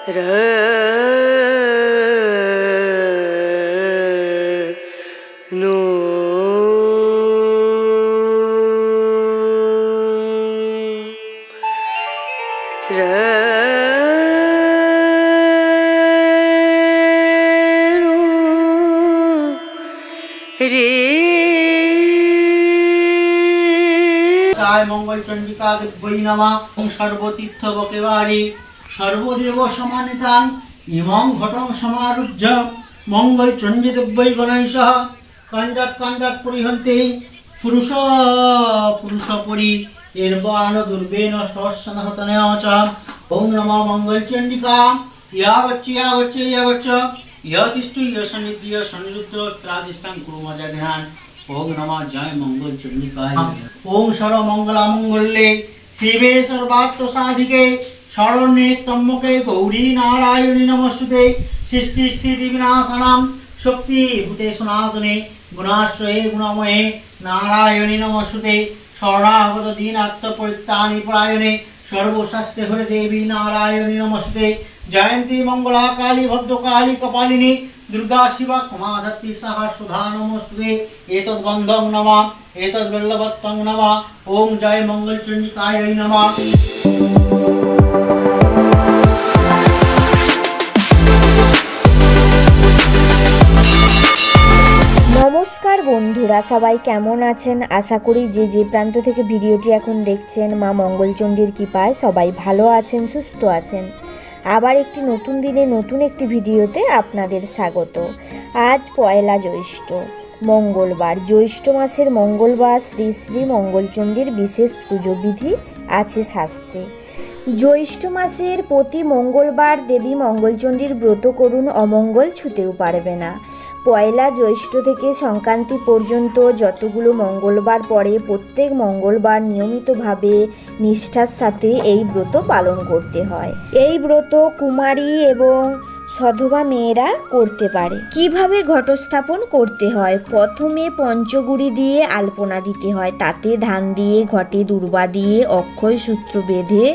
र no मंगल चंडिका दिव्यै नमः। सर्वतीर्थ बकेवारी सर्वदेव समानितां इमं घटं समारुह्य मंगल चंडी दिव्यै गणैः सह कण्डात् परिहन्ते पुरुष परि निर्वाण दुर्बेन सहस्रनहतनय च। ओम नमः मंगल चंडिका यागच्छ यतिष्ठु यशनिध्य सनिरुद्ध त्रादिष्टां कुर्मजा ध्यान। ओम नमः जय मंगल चंडिकाय। ओम सर्व मंगला मंगल्ये शिवे सर्वार्थ साधिके शरण्ये त्र्यंबके गौरी नारायणी नमस्तुते। सृष्टि स्थिति विनाशनां शक्ति भूते सनातने गुणाश्रये गुणमये नारायणी नमस्तुते। शरणागत दीनार्थ परित्राणी परायणे सर्वशास्त्रे हरे देवी नारायणी नमस्ते। जयंती मंगला काली भद्रकाली कपालिनी दुर्गा शिवा क्षमाधत्ती सहा सुधा नमस्ते। एतद्बन्धं नमः एतद्वल्लभत्वं नमः। ओम जय मंगल चंडिकाय नमः। নমস্কার বন্ধুরা, সবাই কেমন আছেন? আশা করি যে প্রান্ত থেকে ভিডিওটি এখন দেখছেন মা মঙ্গলচণ্ডীর কৃপায় সবাই ভালো আছেন, সুস্থ আছেন। আবার একটি নতুন দিনে নতুন একটি ভিডিওতে আপনাদের স্বাগত। আজ পয়লা জ্যৈষ্ঠ, মঙ্গলবার। জ্যৈষ্ঠ মাসের মঙ্গলবার শ্রী শ্রী মঙ্গলচণ্ডীর বিশেষ পুজো বিধি আছে শাস্ত্রে। জ্যৈষ্ঠ মাসের প্রতি মঙ্গলবার দেবী মঙ্গলচণ্ডীর ব্রত করুন, অমঙ্গল ছুতেও পারবে না। পয়লা জ্যৈষ্ঠ থেকে সংক্রান্তি পর্যন্ত যতগুলো মঙ্গলবার পড়ে প্রত্যেক মঙ্গলবার নিয়মিতভাবে নিষ্ঠার সাথে এই ব্রত পালন করতে হয়। এই ব্রত কুমারী এবং সধবা মেয়েরা করতে পারে। কিভাবে ঘটস্থাপন করতে হয়? প্রথমে পঞ্চগুড়ি দিয়ে আলপনা দিতে হয়, তাতে ধান দিয়ে ঘটে দূর্বা দিয়ে অক্ষয় সূত্র বেঁধে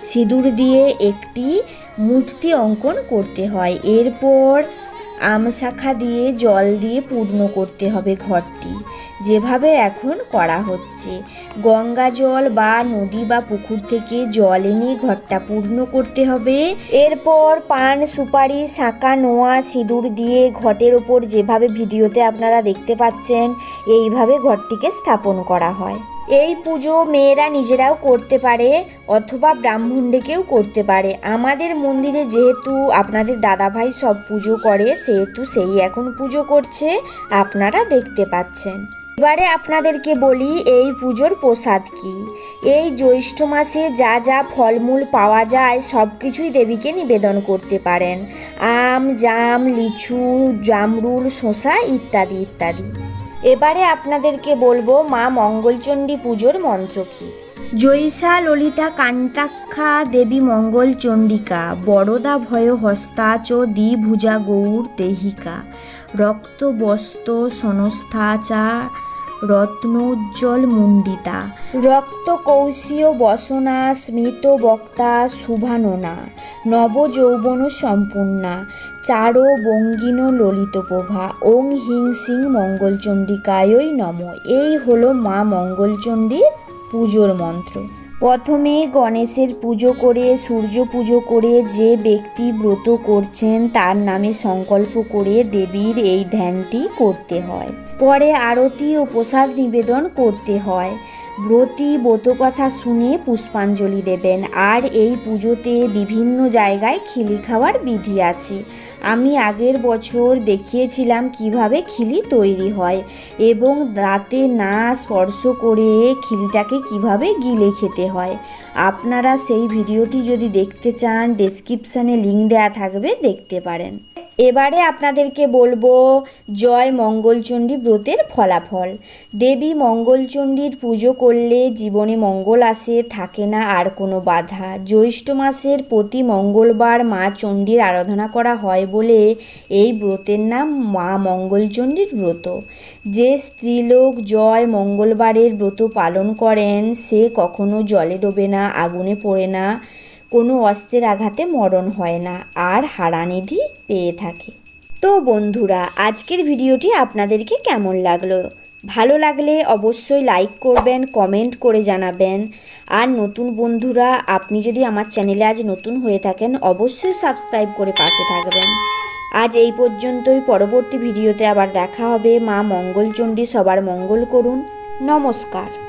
সিঁদুর দিয়ে একটি মূর্তি অঙ্কন করতে হয়। এরপর আমশাখা দিয়ে জল দিয়ে পূর্ণ করতে হবে ঘরটি, যেভাবে এখন করা হচ্ছে। গঙ্গা জল বা নদী বা পুকুর থেকে জল এনে ঘরটা পূর্ণ করতে হবে। এরপর পান সুপারি শাঁখা নোয়া সিঁদুর দিয়ে ঘটের ওপর যেভাবে ভিডিওতে আপনারা দেখতে পাচ্ছেন এইভাবে ঘরটিকে স্থাপন করা হয়। এই পুজো মেয়েরা নিজেরাও করতে পারে অথবা ব্রাহ্মণ ডেকেও করতে পারে। আমাদের মন্দিরে যেহেতু আপনাদের দাদাভাই সব পুজো করে সেহেতু সেই এখন পুজো করছে, আপনারা দেখতে পাচ্ছেন। এবারে আপনাদেরকে বলি এই পুজোর প্রসাদ কি। এই জ্যৈষ্ঠ মাসে যা যা ফলমূল পাওয়া যায় সব কিছুই দেবীকে নিবেদন করতে পারেন। আম, জাম, লিচু, জামরুল, শসা ইত্যাদি ইত্যাদি। এবারে আপনাদেরকে বলবো মা মঙ্গলচণ্ডী পুজোর মন্ত্র কি। জয়সা ললিতা কান্তাক্ষা দেবী মঙ্গলচণ্ডিকা বরদা ভয় হস্তা চ দ্বিভুজা গৌর দেহিকা রক্ত বস্ত সনস্থা চা রত্নোজ্জ্বল মুণ্ডিতা রক্ত কৌশীয় বসনা স্মিত বক্তা শুভাননা নব যৌবন সম্পূর্ণা চারো বঙ্গিন ললিত প্রভা ওং হিং সিং মঙ্গলচণ্ডিকায়ই নম। এই হলো মা মঙ্গলচণ্ডীর পুজোর মন্ত্র। প্রথমে গণেশের পুজো করে সূর্য পুজো করে যে ব্যক্তি ব্রত করছেন তার নামে সংকল্প করে দেবীর এই ধ্যানটি করতে হয়। পরে আরতি ও প্রসাদ নিবেদন করতে হয়। ব্রতী ব্রতকথা শুনে পুষ্পাঞ্জলি দেবেন। আর এই পুজোতে বিভিন্ন জায়গায় খিলি খাওয়ার বিধি আছে। আমি আগের বছর দেখিয়েছিলাম কিভাবে খিলি তৈরি হয় এবং দাঁতে না স্পর্শ করে খিলিটাকে কিভাবে গিলে খেতে হয়। আপনারা সেই ভিডিওটি যদি দেখতে চান ডেসক্রিপশানে লিঙ্ক দেওয়া থাকবে, দেখতে পারেন। এবারে আপনাদেরকে বলবো জয় মঙ্গলচণ্ডী ব্রতের ফলাফল। দেবী মঙ্গলচণ্ডীর পুজো করলে জীবনে মঙ্গল আসে, থাকে না আর কোনো বাধা। জ্যৈষ্ঠ মাসের প্রতি মঙ্গলবার মা চণ্ডীর আরাধনা করা হয় বলে এই ব্রতের নাম মা মঙ্গলচণ্ডীর ব্রত। যে স্ত্রীলোক জয় মঙ্গলবারের ব্রত পালন করেন সে কখনো জলে ডোবে না, আগুনে পড়ে না, কোনো অস্ত্রের আঘাতে মরণ হয় না আর হারানিধি পেয়ে থাকে। তো বন্ধুরা, আজকের ভিডিওটি আপনাদেরকে কেমন লাগলো? ভালো লাগলে অবশ্যই লাইক করবেন, কমেন্ট করে জানাবেন। আর নতুন বন্ধুরা, আপনি যদি আমার চ্যানেলে আজ নতুন হয়ে থাকেন অবশ্যই সাবস্ক্রাইব করে পাশে থাকবেন। আজ এই পর্যন্তই, পরবর্তী ভিডিওতে আবার দেখা হবে। মা মঙ্গলচণ্ডী সবার মঙ্গল করুন। নমস্কার।